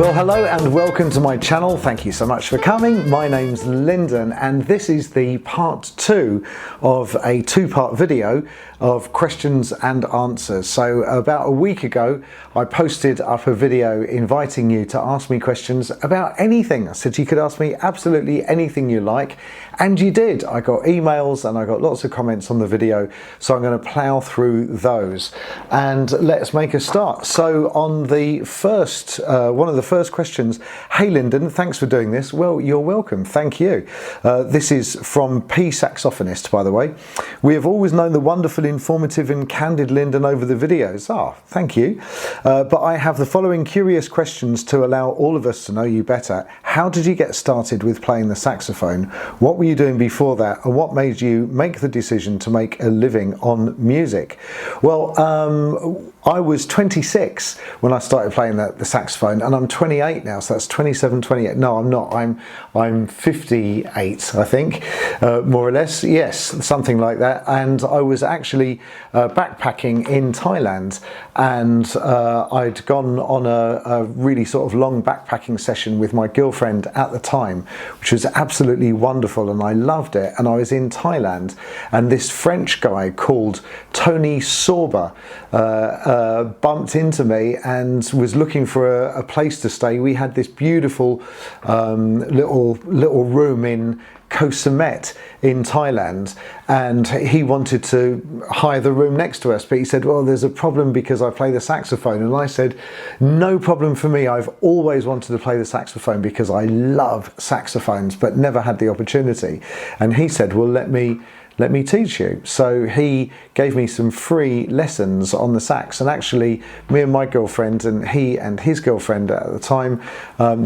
Well, hello and welcome to my channel. Thank you so much for coming. My name's Lyndon and this is the part 2 of a two-part video of questions and answers. So about a week ago I posted up a video inviting you to ask me questions about anything. I said you could ask me absolutely anything you like, and you did. I got emails and I got lots of comments on the video, so I'm going to plow through those and let's make a start. So on the first one of the first questions, hey Lyndon, thanks for doing this. Well, you're welcome, thank you. This is from P Saxophonist, by the way. We have always known the wonderful, informative and candid Lyndon over the videos. Thank you. But I have the following curious questions to allow all of us to know you better. How did you get started with playing the saxophone? What were you doing before that? And what made you make the decision to make a living on music? Well, I was 26 when I started playing the saxophone, and I'm 28 now, so that's 27, 28. No, I'm not. I'm 58, I think, more or less. Yes, something like that. And I was actually backpacking in Thailand, and I'd gone on a really sort of long backpacking session with my girlfriend at the time, which was absolutely wonderful, and I loved it. And I was in Thailand, and this French guy called Tony Sorba bumped into me and was looking for a place to stay. We had this beautiful little room in Koh Samet in Thailand, and he wanted to hire the room next to us, but he said, well, there's a problem because I play the saxophone. And I said, no problem for me. I've always wanted to play the saxophone because I love saxophones but never had the opportunity. And he said, well, let me teach you. So he gave me some free lessons on the sax, and actually me and my girlfriend and he and his girlfriend at the time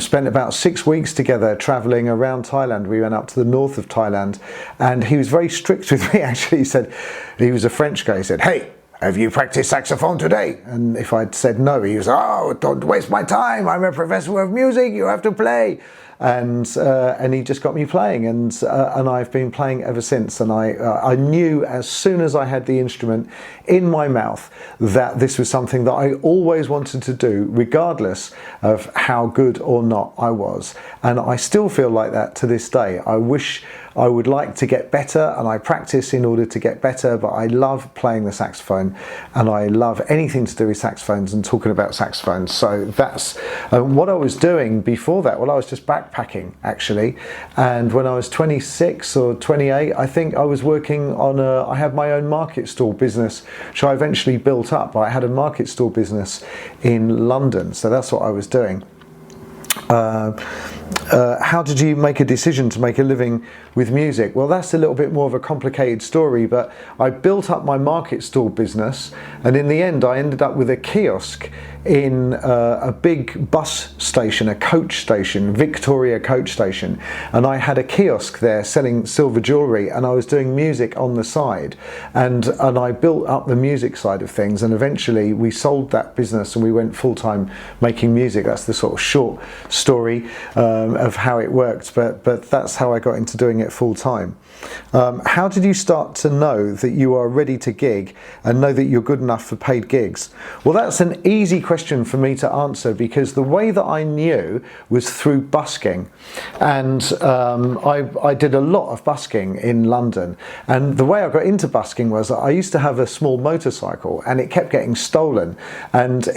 spent about 6 weeks together traveling around Thailand. We went up to the north of Thailand, and he was very strict with me. Actually, he said, he was a French guy, he said, hey, have you practiced saxophone today? And if I'd said no, he was, oh, don't waste my time, I'm a professor of music, you have to play. And he just got me playing, and I've been playing ever since. And I knew as soon as I had the instrument in my mouth that this was something that I always wanted to do, regardless of how good or not I was. And I still feel like that to this day. I wish I would like to get better, and I practice in order to get better, but I love playing the saxophone, and I love anything to do with saxophones and talking about saxophones. So that's what I was doing before that. Well, I was just backpacking actually, and when I was 26 or 28, I think I was working on I had my own market stall business, which I eventually built up. I had a market stall business in London, so that's what I was doing. How did you make a decision to make a living with music? Well, that's a little bit more of a complicated story, but I built up my market stall business, and in the end I ended up with a kiosk in a big bus station, a coach station, Victoria coach station, and I had a kiosk there selling silver jewellery, and I was doing music on the side, and I built up the music side of things, and eventually we sold that business and we went full-time making music. That's the sort of short story of how it worked, but that's how I got into doing it full-time. How did you start to know that you are ready to gig and know that you're good enough for paid gigs? Well, that's an easy question for me to answer, because the way that I knew was through busking, and I did a lot of busking in London, and the way I got into busking was I used to have a small motorcycle and it kept getting stolen, and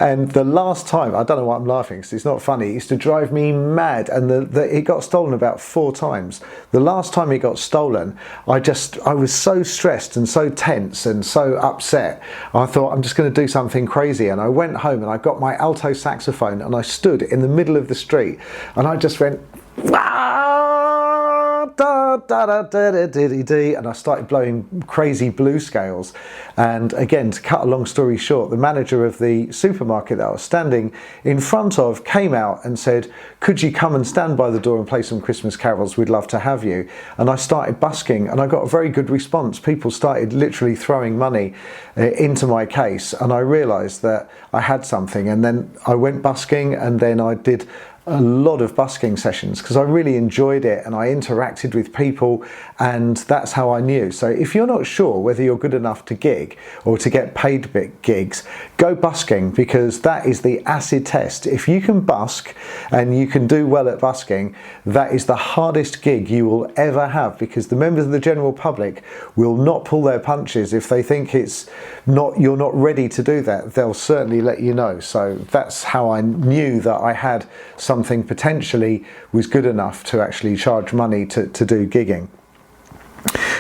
and the last time, I don't know why I'm laughing because it's not funny, it used to drive me mad, and it got stolen about 4 times. The last time it got stolen, I was so stressed and so tense and so upset. I thought, I'm just going to do something crazy, and I went home and I got my alto saxophone and I stood in the middle of the street and I just went, da, da, da, da, da, da, da, and I started blowing crazy blue scales. And again, to cut a long story short, the manager of the supermarket that I was standing in front of came out and said, could you come and stand by the door and play some Christmas carols? We'd love to have you. And I started busking, and I got a very good response. People started literally throwing money into my case, and I realized that I had something. And then I went busking, and then I did a lot of busking sessions because I really enjoyed it and I interacted with people, and that's how I knew. So if you're not sure whether you're good enough to gig or to get paid big gigs, go busking, because that is the acid test. If you can busk and you can do well at busking, that is the hardest gig you will ever have, because the members of the general public will not pull their punches. If they think you're not ready to do that, they'll certainly let you know. So that's how I knew that I had something potentially was good enough to actually charge money to do gigging.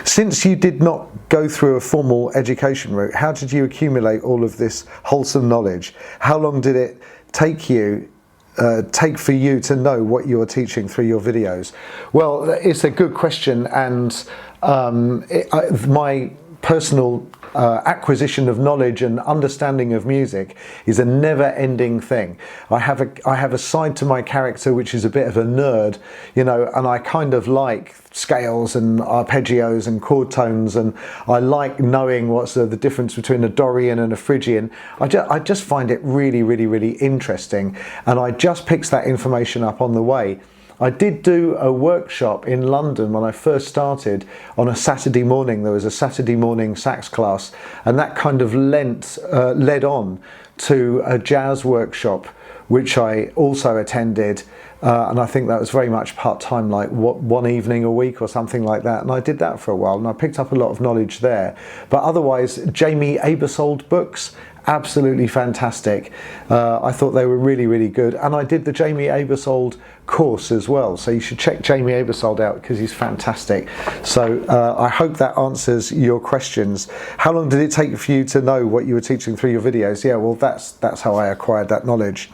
Since you did not go through a formal education route, how did you accumulate all of this wholesome knowledge? How long did it take for you to know what you are teaching through your videos? Well, it's a good question, and my personal acquisition of knowledge and understanding of music is a never-ending thing. I have a side to my character which is a bit of a nerd, you know, and I kind of like scales and arpeggios and chord tones, and I like knowing what's the difference between a Dorian and a Phrygian. I just find it really, really, really interesting, and I just picked that information up on the way. I did do a workshop in London when I first started on a Saturday morning. There was a Saturday morning sax class, and that kind of led on to a jazz workshop which I also attended, and I think that was very much part-time, like one evening a week or something like that, and I did that for a while and I picked up a lot of knowledge there. But otherwise, Jamie Aebersold books, absolutely fantastic. I thought they were really, really good, and I did the Jamie Aebersold course as well, so you should check Jamie Aebersold out because he's fantastic. So I hope that answers your questions. How long did it take for you to know what you were teaching through your videos? Yeah, well, that's how I acquired that knowledge.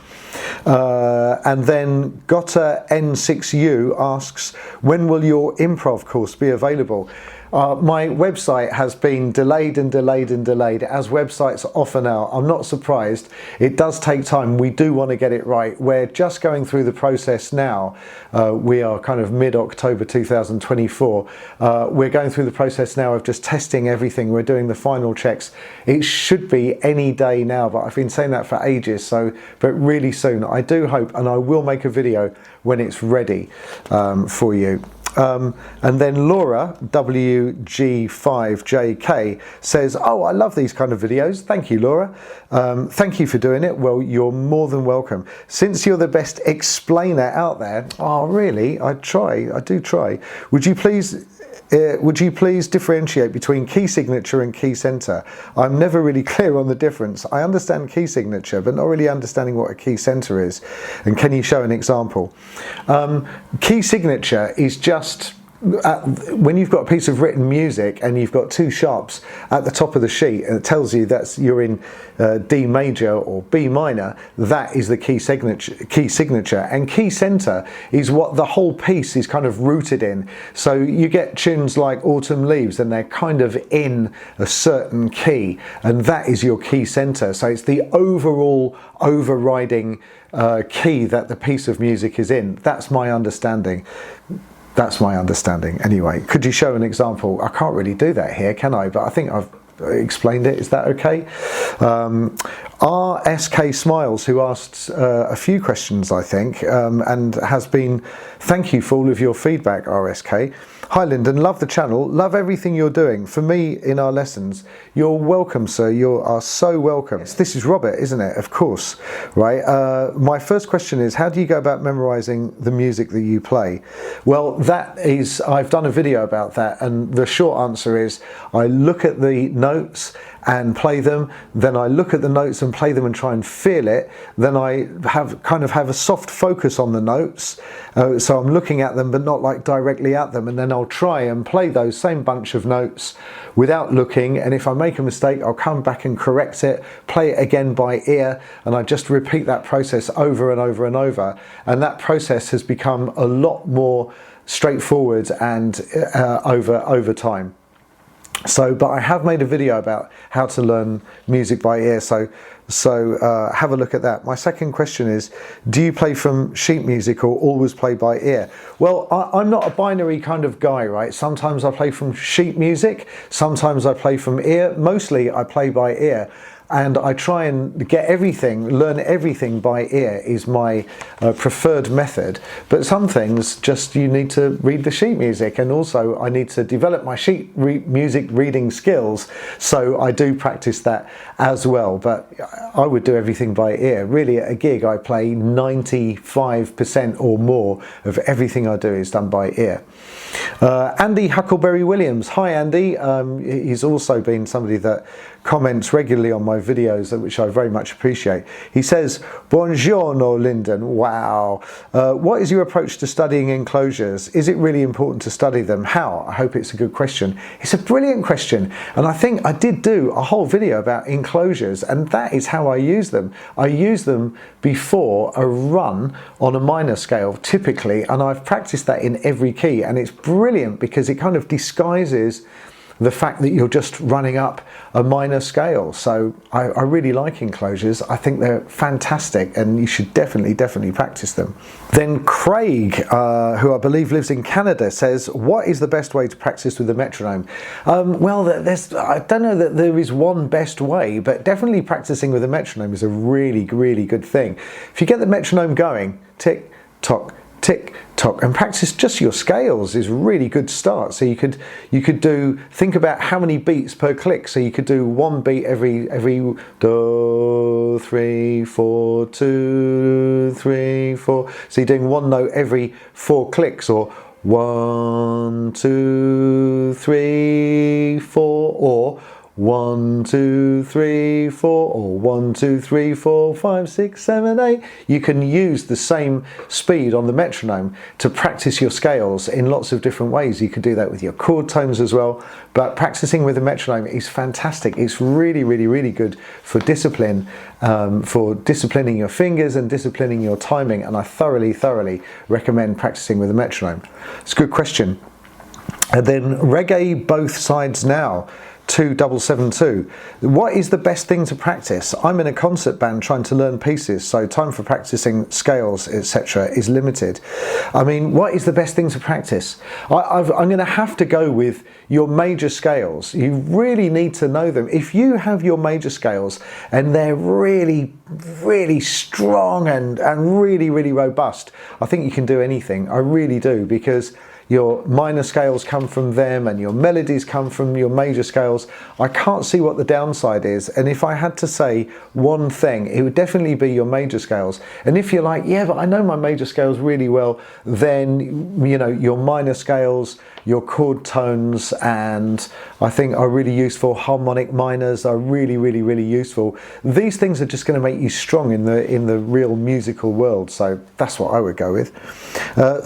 And then Gotta N6U asks, when will your improv course be available? My website has been delayed and delayed and delayed, as websites often are. I'm not surprised. It does take time. We do want to get it right. We're just going through the process now. We are kind of mid-October 2024. We're going through the process now of just testing everything. We're doing the final checks. It should be any day now, but I've been saying that for ages. But really soon. I do hope, and I will make a video when it's ready for you. And then Laura, WG5JK, says, oh, I love these kind of videos. Thank you, Laura. Thank you for doing it. Well, you're more than welcome. Since you're the best explainer out there, oh, really? I do try. Would you please differentiate between key signature and key center? I'm never really clear on the difference. I understand key signature, but not really understanding what a key center is. And can you show an example? Key signature is just when you've got a piece of written music and you've got two sharps at the top of the sheet and it tells you that you're in D major or B minor, that is the key signature. And key center is what the whole piece is kind of rooted in. So you get tunes like Autumn Leaves and they're kind of in a certain key, and that is your key center. So it's the overall overriding key that the piece of music is in. That's my understanding. That's my understanding. Anyway, could you show an example? I can't really do that here, can I? But I think I've explained it. Is that okay? RSK Smiles, who asked a few questions, I think, and has been, thank you for all of your feedback, RSK. Hi Lyndon, love the channel, love everything you're doing for me in our lessons. You're welcome, sir, you are so welcome. This is Robert, isn't it? Of course, right? My first question is, how do you go about memorizing the music that you play? Well, I've done a video about that, and the short answer is I look at the notes and play them, then I look at the notes and play them and try and feel it, then I have a soft focus on the notes, so I'm looking at them but not like directly at them, and then I'll try and play those same bunch of notes without looking, and if I make a mistake I'll come back and correct it, play it again by ear, and I just repeat that process over and over and over, and that process has become a lot more straightforward and over time. But I have made a video about how to learn music by ear, so have a look at that. My second question is, do you play from sheet music or always play by ear? Well, I'm not a binary kind of guy, right? Sometimes I play from sheet music, sometimes I play from ear, mostly I play by ear. and I try and get everything, learn everything by ear is my preferred method. But some things just you need to read the sheet music, and also I need to develop my music reading skills, so I do practice that as well. But I would do everything by ear. Really, at a gig I play 95% or more of everything I do is done by ear. Andy Huckleberry Williams, hi Andy. He's also been somebody that comments regularly on my videos, which I very much appreciate. He says, "Buongiorno Lyndon, wow. What is your approach to studying enclosures? Is it really important to study them? How?" I hope it's a good question. It's a brilliant question, and I think I did do a whole video about enclosures, and that is how I use them. I use them before a run on a minor scale typically, and I've practiced that in every key, and it's brilliant because it kind of disguises the fact that you're just running up a minor scale. So I really like enclosures. I think they're fantastic, and you should definitely practice them. Then Craig, who I believe lives in Canada, says, what is the best way to practice with the metronome? Well, I don't know that there is one best way, but definitely practicing with a metronome is a really good thing. If you get the metronome going, tick, tock, tick, tock, and practice just your scales is a really good start. So you could do, think about how many beats per click. So you could do one beat every do, 3, 4, 2, 3, 4. So you're doing one note every 4 clicks, or 1, 2, 3, 4, or 1, 2, 3, 4, or 1, 2, 3, 4, 5, 6, 7, 8. You can use the same speed on the metronome to practice your scales in lots of different ways. You could do that with your chord tones as well, but practicing with a metronome is fantastic. It's really good for discipline, for disciplining your fingers and disciplining your timing, and I thoroughly recommend practicing with a metronome. It's a good question. And then Reggae Both Sides Now, 2772. What is the best thing to practice? I'm in a concert band trying to learn pieces, so time for practicing scales, etc. is limited. I mean, what is the best thing to practice? I'm going to have to go with your major scales. You really need to know them. If you have your major scales and they're really strong and really robust, I think you can do anything. I really do, because your minor scales come from them and your melodies come from your major scales. I can't see what the downside is, and if I had to say one thing, it would definitely be your major scales. And if you're like, yeah, but I know my major scales really well, then you know your minor scales, your chord tones, and I think are really useful. Harmonic minors are really useful. These things are just going to make you strong in the real musical world, so that's what I would go with.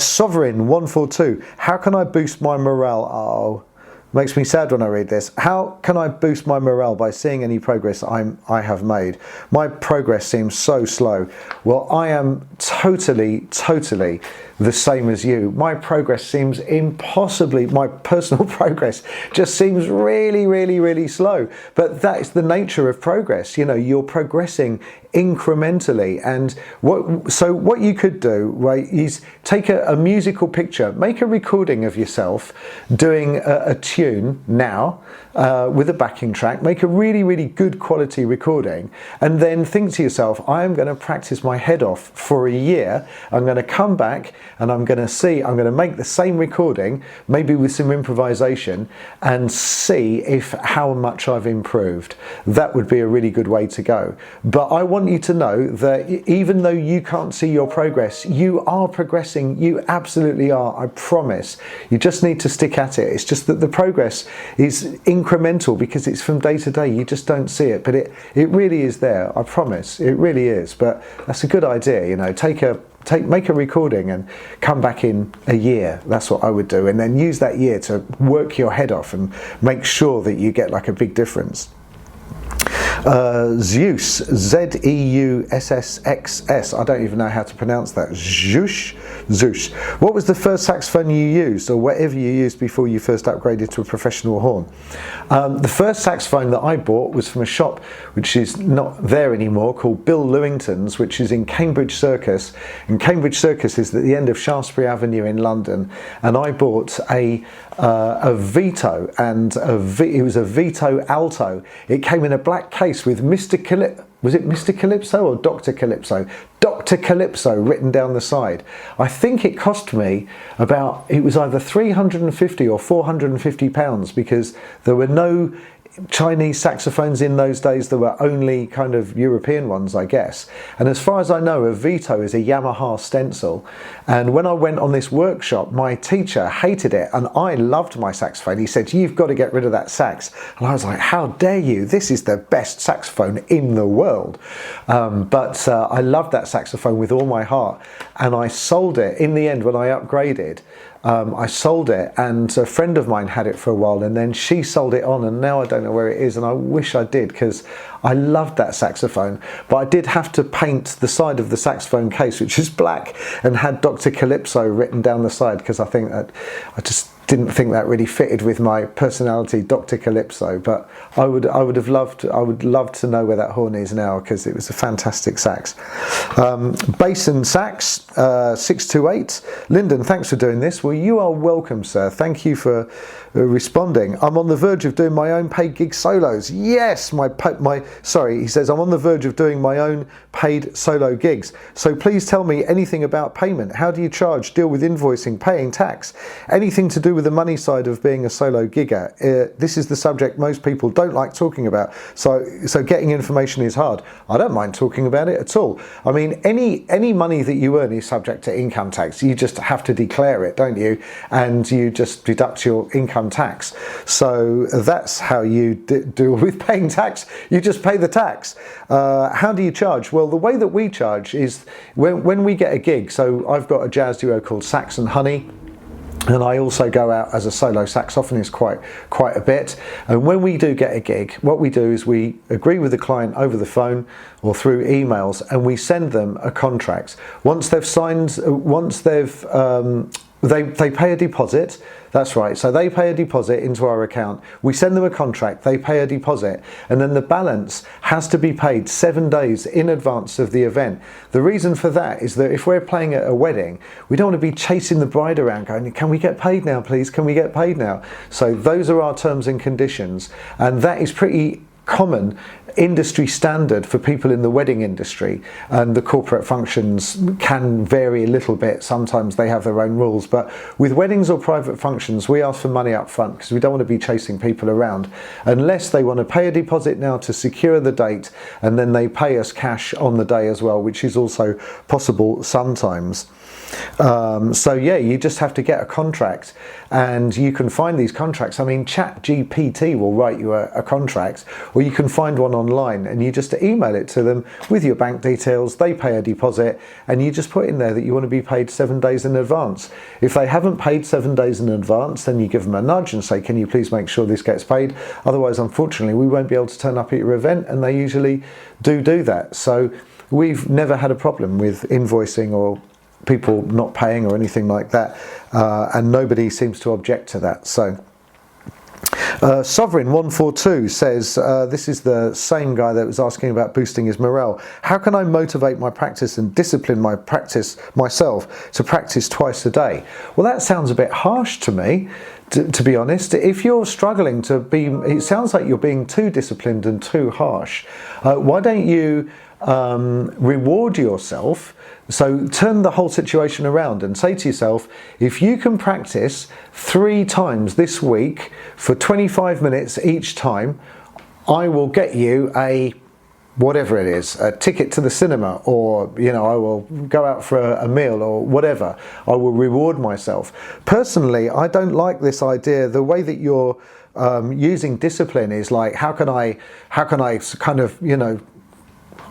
Sovereign 142, how can I boost my morale? Oh, makes me sad when I read this. How can I boost my morale by seeing any progress I have made? My progress seems so slow. Well, I am totally the same as you. My progress seems impossibly, my personal progress just seems really slow. But that is the nature of progress. You know, you're progressing incrementally, and what you could do, right, is take a musical picture, make a recording of yourself doing a tune now with a backing track, make a really good quality recording, and then think to yourself, I am going to practice my head off for a year. I'm going to come back and I'm going to make the same recording, maybe with some improvisation, and see how much I've improved. That would be a really good way to go. But I want you to know that even though you can't see your progress, you are progressing. You absolutely are, I promise. You just need to stick at it. It's just that the progress is incremental because it's from day to day. You just don't see it, but it really is there. I promise, it really is. But that's a good idea, you know. Make a recording and come back in a year. That's what I would do, and then use that year to work your head off and make sure that you get like a big difference. Zeus, Z-E-U-S-S-X-S. I don't even know how to pronounce that. Zeus. What was the first saxophone you used, or whatever you used before you first upgraded to a professional horn? The first saxophone that I bought was from a shop which is not there anymore, called Bill Lewington's, which is in Cambridge Circus. And Cambridge Circus is at the end of Shaftesbury Avenue in London. And I bought a Vito, and it was a Vito Alto. It came in a black case with was it Mr. Calypso or Dr. Calypso? Dr. Calypso written down the side. I think it cost me about, it was either 350 or 450 pounds, because there were no Chinese saxophones in those days. There were only kind of European ones, I guess. And as far as I know, a Vito is a Yamaha stencil. And when I went on this workshop, my teacher hated it, and I loved my saxophone. He said, "You've got to get rid of that sax." And I was like, "How dare you? This is the best saxophone in the world." But I loved that saxophone with all my heart, and I sold it in the end when I upgraded. I sold it, and a friend of mine had it for a while, and then she sold it on, and now I don't know where it is, and I wish I did, because I loved that saxophone. But I did have to paint the side of the saxophone case, which is black, and had Dr. Calypso written down the side, because I think that I just didn't think that really fitted with my personality, Dr. Calypso. But I would love to know where that horn is now, because it was a fantastic sax. Bass and sax 628. Lyndon, thanks for doing this. Well, you are welcome, sir. Thank you for responding. I'm on the verge of doing my own paid gig solos. Yes, he says, I'm on the verge of doing my own paid solo gigs. So please tell me anything about payment. How do you charge, deal with invoicing, paying tax? Anything to do with the money side of being a solo gigger? This is the subject most people don't like talking about. So getting information is hard. I don't mind talking about it at all. I mean, any money that you earn is subject to income tax. You just have to declare it, don't you? And you just deduct your income tax. So that's how you deal with paying tax. You just pay the tax. How do you charge? Well, the way that we charge is when we get a gig. So I've got a jazz duo called Sax and Honey, and I also go out as a solo saxophonist quite a bit. And when we do get a gig, what we do is we agree with the client over the phone or through emails, and we send them a contract. Once they've signed, they pay a deposit. That's right. So they pay a deposit into our account. We send them a contract. They pay a deposit, and then the balance has to be paid 7 days in advance of the event. The reason for that is that if we're playing at a wedding, we don't want to be chasing the bride around going, "Can we get paid now, please? Can we get paid now?" So those are our terms and conditions, and that is pretty common industry standard for people in the wedding industry. And the corporate functions can vary a little bit. Sometimes they have their own rules, but with weddings or private functions, we ask for money up front, because we don't want to be chasing people around, unless they want to pay a deposit now to secure the date, and then they pay us cash on the day as well, which is also possible sometimes. So yeah, you just have to get a contract, and you can find these contracts. I mean, ChatGPT will write you a contract, or you can find one online, and you just email it to them with your bank details. They pay a deposit, and you just put in there that you want to be paid 7 days in advance. If they haven't paid 7 days in advance, then you give them a nudge and say, "Can you please make sure this gets paid? Otherwise, unfortunately, we won't be able to turn up at your event." And they usually do that. So we've never had a problem with invoicing or people not paying or anything like that, and nobody seems to object to that. So Sovereign 142 says, this is the same guy that was asking about boosting his morale. How can I motivate my practice and discipline my practice myself to practice twice a day? Well, that sounds a bit harsh to me, to be honest. If you're struggling to be, it sounds like you're being too disciplined and too harsh. Why don't you reward yourself? So turn the whole situation around and say to yourself, if you can practice 3 times this week for 25 minutes each time, I will get you a whatever it is, a ticket to the cinema, or I will go out for a meal, or whatever. I will reward myself. Personally, I don't like this idea. The way that you're using discipline is like, how can I kind of,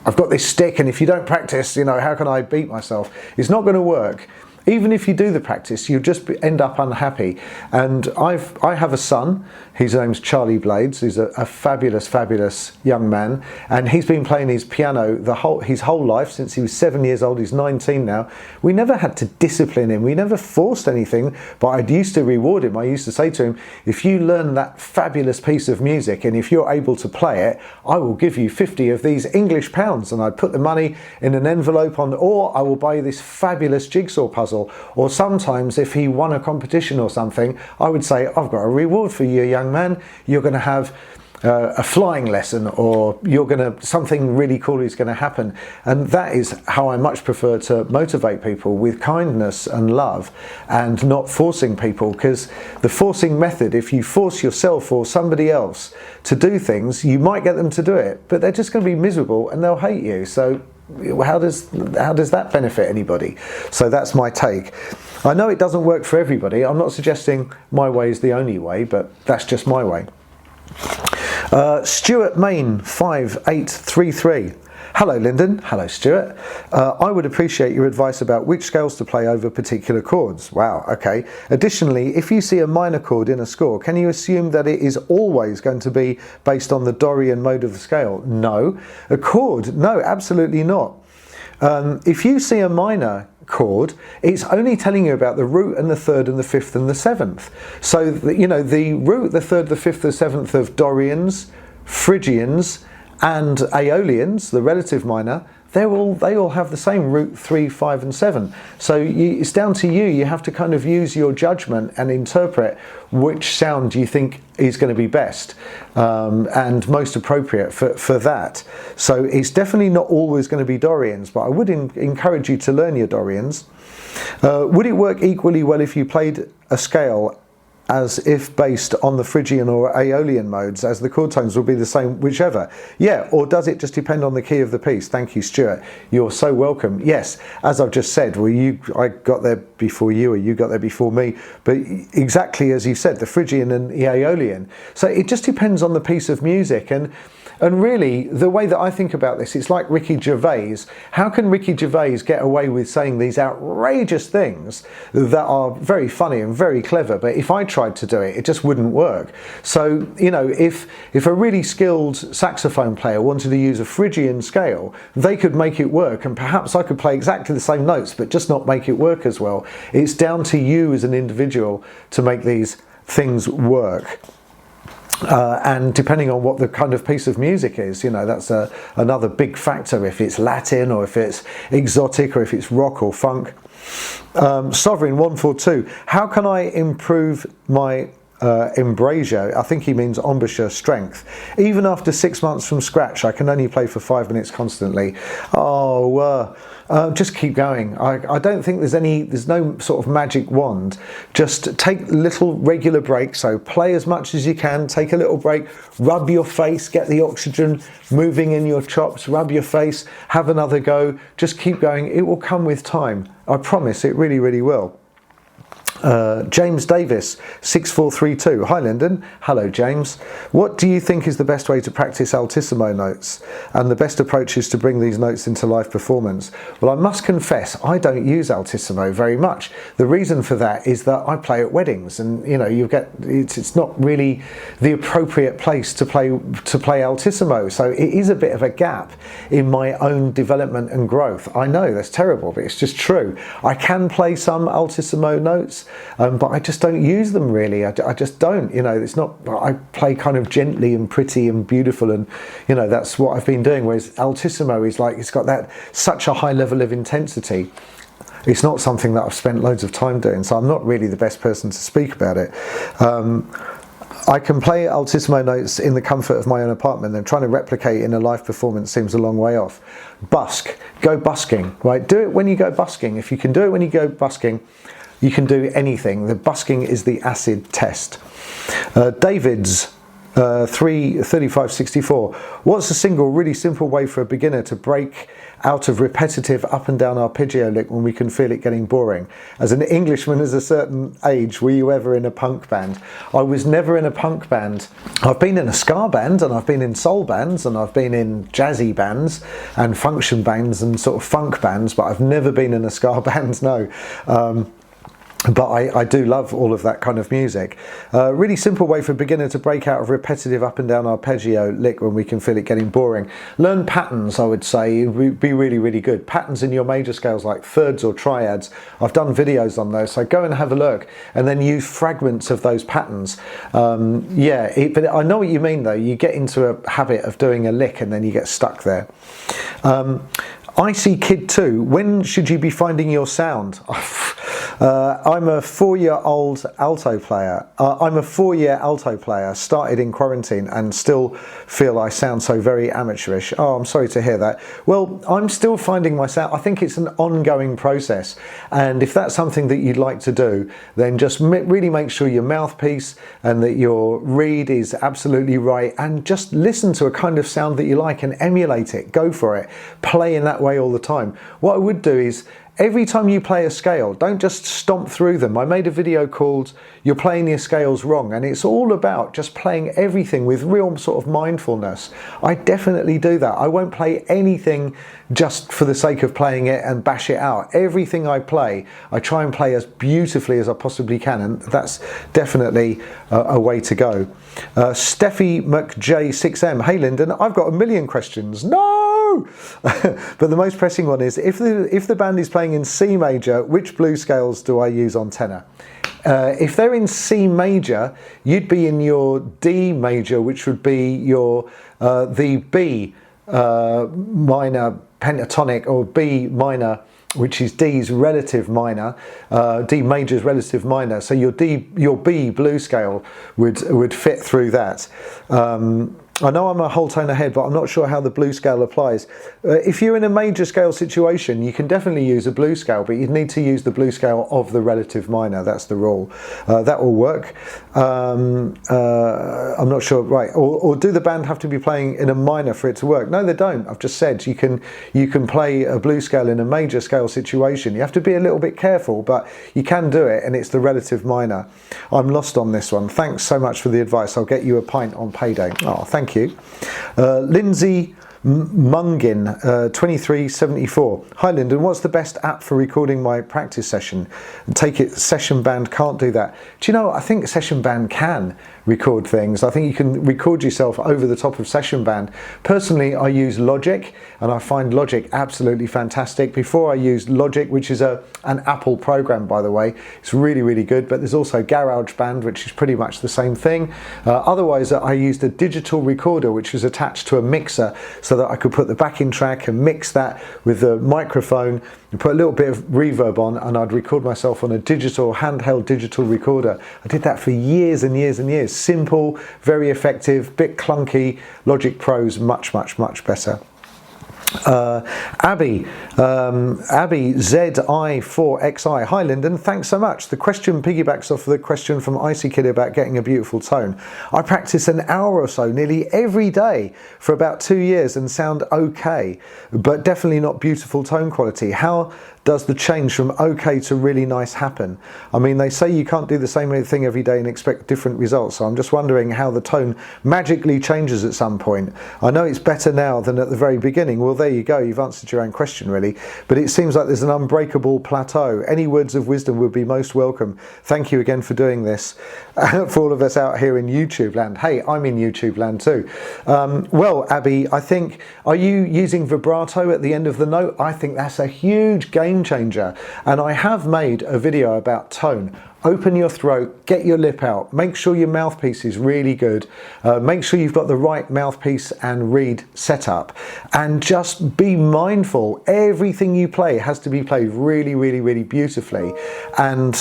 I've got this stick, and if you don't practice, how can I beat myself? It's not going to work. Even if you do the practice, you'll just end up unhappy. And I have a son. His name's Charlie Blades. He's a fabulous young man, and he's been playing his piano his whole life since he was 7 years old. He's 19 now. We never had to discipline him. We never forced anything, but I used to reward him. I used to say to him, if you learn that fabulous piece of music, and if you're able to play it, I will give you 50 of these English pounds, and I'd put the money in an envelope or I will buy you this fabulous jigsaw puzzle. Or sometimes if he won a competition or something, I would say, I've got a reward for you, young man. You're going to have a flying lesson, or something really cool is going to happen. And that is how I much prefer to motivate people, with kindness and love, and not forcing people. Because the forcing method, if you force yourself or somebody else to do things, you might get them to do it, but they're just going to be miserable and they'll hate you. So how does that benefit anybody? So that's my take. I know it doesn't work for everybody. I'm not suggesting my way is the only way, but that's just my way. Stuart Main 5833. Hello Lyndon. Hello Stuart. I would appreciate your advice about which scales to play over particular chords. Wow, okay. Additionally, if you see a minor chord in a score, can you assume that it is always going to be based on the Dorian mode of the scale? No. A chord? No, absolutely not. If you see a minor chord, it's only telling you about the root and the third and the fifth and the seventh. So the root, the third, the fifth, the seventh of Dorians, Phrygians and Aeolians, the relative minor, they all have the same root 3, 5 and 7. So it's down to you. You have to kind of use your judgment and interpret which sound you think is going to be best and most appropriate for that. So it's definitely not always going to be Dorians, but I would encourage you to learn your Dorians. Would it work equally well if you played a scale as if based on the Phrygian or Aeolian modes, as the chord tones will be the same whichever? Yeah, or does it just depend on the key of the piece? Thank you, Stuart. You're so welcome. Yes, as I've just said, I got there before you, or you got there before me, but exactly as you said, the Phrygian and the Aeolian. So it just depends on the piece of music. And really, the way that I think about this, it's like Ricky Gervais. How can Ricky Gervais get away with saying these outrageous things that are very funny and very clever, but if I tried to do it, it just wouldn't work? So, if a really skilled saxophone player wanted to use a Phrygian scale, they could make it work, and perhaps I could play exactly the same notes, but just not make it work as well. It's down to you as an individual to make these things work. And depending on what the kind of piece of music is, that's another big factor, if it's Latin or if it's exotic or if it's rock or funk. Sovereign 142, how can I improve my embrasure? I think he means embouchure strength. Even after 6 months from scratch, I can only play for 5 minutes constantly. Just keep going. I don't think there's no sort of magic wand. Just take little regular breaks. So play as much as you can, take a little break, rub your face, get the oxygen moving in your chops, rub your face, have another go. Just keep going. It will come with time. I promise, it really, really will. James Davis 6432. Hi Lyndon. Hello James. What do you think is the best way to practice altissimo notes and the best approach is to bring these notes into live performance? Well, I must confess I don't use altissimo very much. The reason for that is that I play at weddings, and it's not really the appropriate place to play altissimo. So it is a bit of a gap in my own development and growth. I know that's terrible, but it's just true. I can play some altissimo notes, but I just don't use them really. I just don't, it's not, I play kind of gently and pretty and beautiful, and that's what I've been doing, whereas altissimo is like, it's got that such a high level of intensity. It's not something that I've spent loads of time doing, so I'm not really the best person to speak about it. I can play altissimo notes in the comfort of my own apartment, and trying to replicate in a live performance seems a long way off. Go busking, right? Do it when you go busking. If you can do it when you go busking, you can do anything. The busking is the acid test. David's 3564. What's a single, really simple way for a beginner to break out of repetitive up and down arpeggio lick when we can feel it getting boring? As an Englishman at a certain age, were you ever in a punk band? I was never in a punk band. I've been in a ska band, and I've been in soul bands, and I've been in jazzy bands and function bands and sort of funk bands, but I've never been in a ska band, no. But I do love all of that kind of music. Really simple way for a beginner to break out of repetitive up and down arpeggio lick when we can feel it getting boring. Learn patterns, I would say, would be really, really good. Patterns in your major scales like thirds or triads. I've done videos on those, so go and have a look, and then use fragments of those patterns. But I know what you mean though. You get into a habit of doing a lick and then you get stuck there. Icy Kid 2, when should you be finding your sound? I'm a 4-year-old alto player. I'm a 4-year alto player, started in quarantine and still feel I sound so very amateurish. Oh, I'm sorry to hear that. Well, I'm still finding my sound. I think it's an ongoing process. And if that's something that you'd like to do, then just really make sure your mouthpiece and that your reed is absolutely right, and just listen to a kind of sound that you like and emulate it. Go for it. Play in that way all the time. What I would do is, every time you play a scale, don't just stomp through them. I made a video called You're Playing Your Scales Wrong, and it's all about just playing everything with real sort of mindfulness. I definitely do that. I won't play anything just for the sake of playing it and bash it out. Everything I play, I try and play as beautifully as I possibly can, and that's definitely a way to go. Steffi McJ6M, hey Lyndon, I've got a million questions. No! But the most pressing one is, if the band is playing in C major, which blues scales do I use on tenor? If they're in C major, you'd be in your D major, which would be your the B minor pentatonic, or B minor, which is D's relative minor, D major's relative minor. So your B blues scale would fit through that. I know I'm a whole tone ahead, but I'm not sure how the blues scale applies. If you're in a major scale situation, you can definitely use a blues scale, but you'd need to use the blues scale of the relative minor. That's the rule. That will work. I'm not sure, right? Or do the band have to be playing in a minor for it to work? No, they don't. I've just said you can play a blues scale in a major scale situation. You have to be a little bit careful, but you can do it, and it's the relative minor. I'm lost on this one. Thanks so much for the advice. I'll get you a pint on payday. Oh, thank you. Lindsay Mungin, 2374. Hi Lyndon, what's the best app for recording my practice session? Take it Session Band can't do that. Do you know, I think Session Band can record things. I think you can record yourself over the top of Session Band. Personally, I use Logic, and I find Logic absolutely fantastic. Before I used Logic, which is an Apple program, by the way. It's really, really good, but there's also GarageBand, which is pretty much the same thing. Otherwise, I used a digital recorder, which was attached to a mixer, so that I could put the backing track and mix that with the microphone and put a little bit of reverb on, and I'd record myself on a handheld digital recorder. I did that for years and years and years. Simple, very effective, bit clunky. Logic Pro's much, much, much better. Abby ZI4XI. Hi Lyndon, thanks so much. The question piggybacks off the question from Icy Kid about getting a beautiful tone. I practice an hour or so nearly every day for about 2 years and sound okay, but definitely not beautiful tone quality. How does the change from okay to really nice happen? I mean, they say you can't do the same thing every day and expect different results, so I'm just wondering how the tone magically changes at some point. I know it's better now than at the very beginning. Well, there you go, you've answered your own question really, but it seems like there's an unbreakable plateau. Any words of wisdom would be most welcome. Thank you again for doing this. For all of us out here in YouTube land. Hey, I'm in YouTube land too. Well, Abby, I think, are you using vibrato at the end of the note? I think that's a huge game changer, and I have made a video about tone. Open your throat, get your lip out, make sure your mouthpiece is really good, make sure you've got the right mouthpiece and reed set up, and just be mindful. Everything you play has to be played really, really, really beautifully, and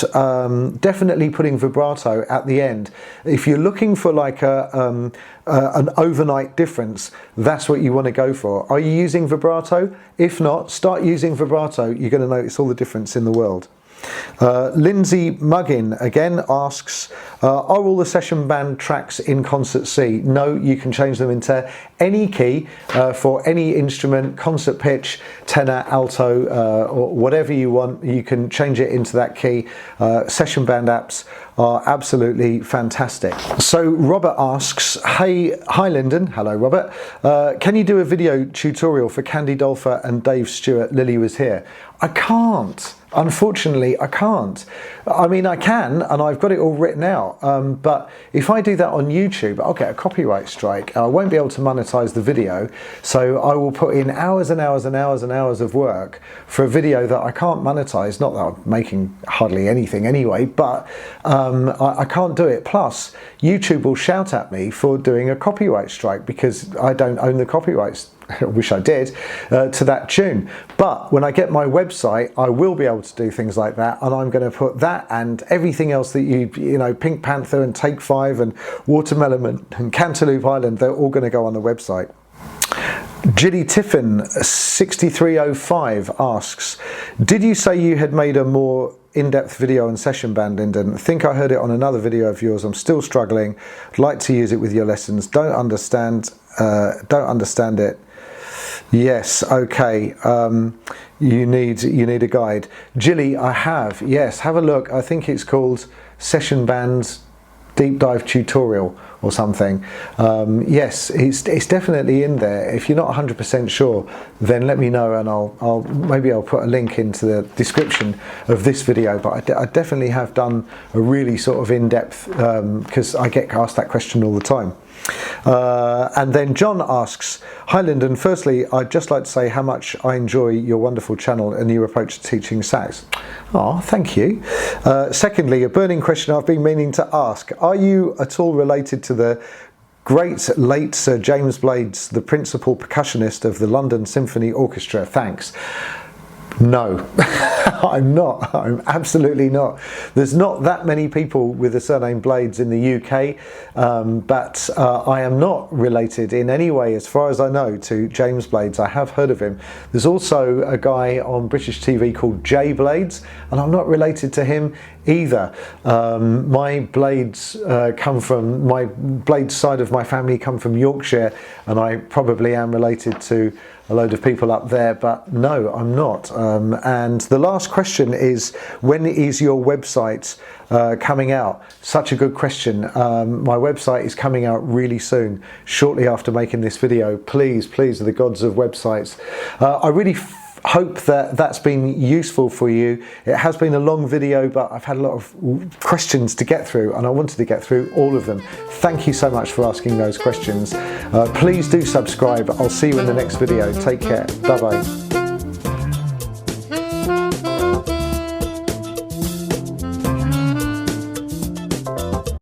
definitely putting vibrato at the end. If you're looking for like an overnight difference, that's what you want to go for. Are you using vibrato? If not, start using vibrato. You're going to notice all the difference in the world. Lindsay Muggin again asks, are all the session band tracks in concert C? No, you can change them into any key for any instrument, concert pitch, tenor, alto, or whatever you want. You can change it into that key. Session band apps are absolutely fantastic. So Robert asks, hi Lyndon, hello Robert, can you do a video tutorial for Candy Dolfa and Dave Stewart? Lily was here. I can't. Unfortunately, I can't. I mean, I can, and I've got it all written out, but if I do that on YouTube, I'll get a copyright strike. I won't be able to monetize the video, so I will put in hours and hours and hours and hours of work for a video that I can't monetize. Not that I'm making hardly anything anyway, but I can't do it. Plus, YouTube will shout at me for doing a copyright strike because I don't own the copyrights. I wish I did, to that tune. But when I get my website, I will be able to do things like that, and I'm going to put that and everything else that you know, Pink Panther and Take 5 and Watermelon and Cantaloupe Island, they're all going to go on the website. Gilly Tiffin 6305 asks, did you say you had made a more in-depth video on session band, Lyndon? I think I heard it on another video of yours. I'm still struggling. I'd like to use it with your lessons. Don't understand it. Yes, okay. You need a guide. Gilly, I have. Yes, have a look. I think it's called Session Bands Deep Dive Tutorial or something. Yes, it's definitely in there. If you're not 100% sure, then let me know, and maybe I'll put a link into the description of this video. But I definitely have done a really sort of in-depth, because I get asked that question all the time. And then John asks, hi Lyndon, firstly I'd just like to say how much I enjoy your wonderful channel and your approach to teaching sax. Oh, thank you. Secondly, a burning question I've been meaning to ask, are you at all related to the great late Sir James Blades, the principal percussionist of the London Symphony Orchestra? Thanks. No, I'm not. I'm absolutely not. There's not that many people with the surname Blades in the UK, but I am not related in any way, as far as I know, to James Blades. I have heard of him. There's also a guy on British TV called Jay Blades, and I'm not related to him either. My Blades my Blades side of my family come from Yorkshire, and I probably am related to a load of people up there, but no, I'm not. And the last question is, when is your website coming out? Such a good question. My website is coming out really soon, shortly after making this video. Please, please, the gods of websites. I really hope that that's been useful for you. It has been a long video, but I've had a lot of questions to get through, and I wanted to get through all of them. Thank you so much for asking those questions. Please do subscribe. I'll see you in the next video. Take care. Bye bye.